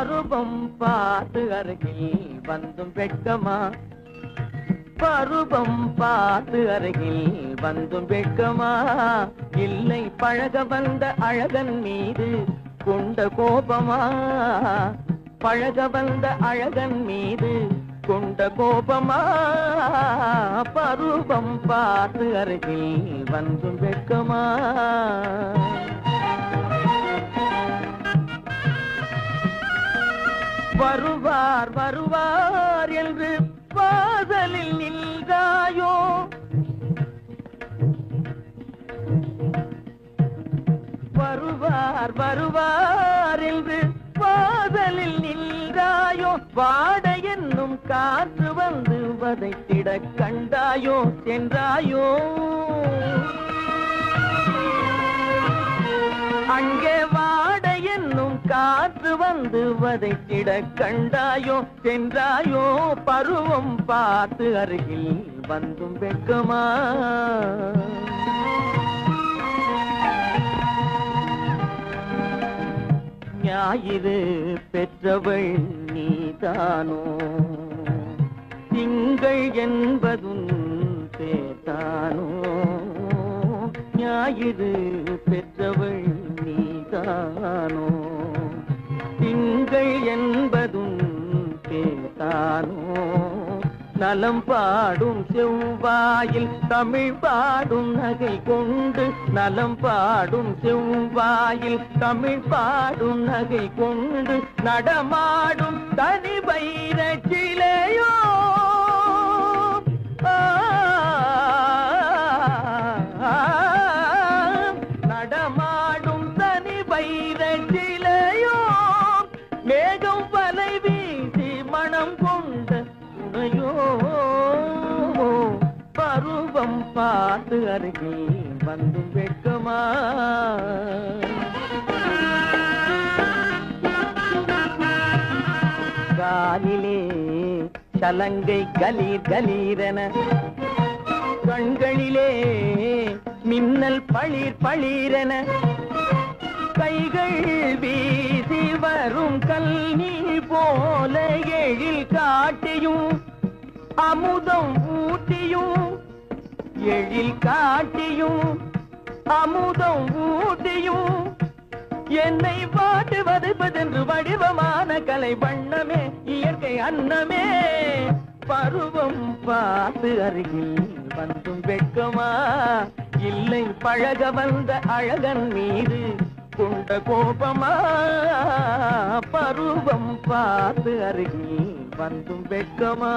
பருவம் பார்த்து அருகில் வந்தும் வெட்கமா பருவம் பார்த்து அருகில் வந்தும் வெட்கமா இல்லை பழக வந்த அழகன் மீது கொண்ட கோபமா பழக வந்த அழகன் மீது கொண்ட கோபமா பருவம் பார்த்து அருகில் வந்தும் வெட்கமா வருவார் வருவார் என்று வாசலில் நின்றாயோ வருவார் வருவார் என்று வாசலில் நின்றாயோ வாட என்னும் காற்று வந்து வதைத்திட கண்டாயோ சென்றாயோ அங்கே வாட என்னும் காற்று வந்து வதைத்திட கண்டாயோ சென்றாயோ பருவம் பார்த்து அருகில் வந்தும் வெட்கமா ஞாயிறு பெற்றவள் நீதானோ திங்கள் என்பதும் பேத்தானோ ஞாயிறு பெற்றவள் நீதானோ திங்கள் என்பதும் பேத்தானோ நலம் பாடும் செவ்வாயில் தமிழ் பாடும் நகை கொண்டு நலம் பாடும் செவ்வாயில் தமிழ் பாடும் நகை கொண்டு நடமாடும் தனி வைர சிலையோ நடமாடும் தனி வைர சிலையோ மேகம் வலை வீசி மனம் கொண்ட துணையோ பருவம் பார்த்து அருகில் வந்தும் வெட்கமா காலிலே சலங்கை கலீர் கலீரென கண்களிலே மின்னல் பளிர் பளிரென கைகள் வீசி வரும் கல்நீர் போல எழில் காட்டியும் அமுதம் ஊட்டியும் எழில் காட்டியும் அமுதம் ஊட்டியும் என்னை பாட்டு வதைப்பதென்று வடிவமான கலை வண்ணமே இயற்கை அன்னமே பருவம் பார்த்து அருகில் வந்தும் வெட்கமா இல்லை பழக வந்த அழகன் மீது கொண்ட கோபமா பருவம் பார்த்து அருகில் வந்தும் வெட்கமா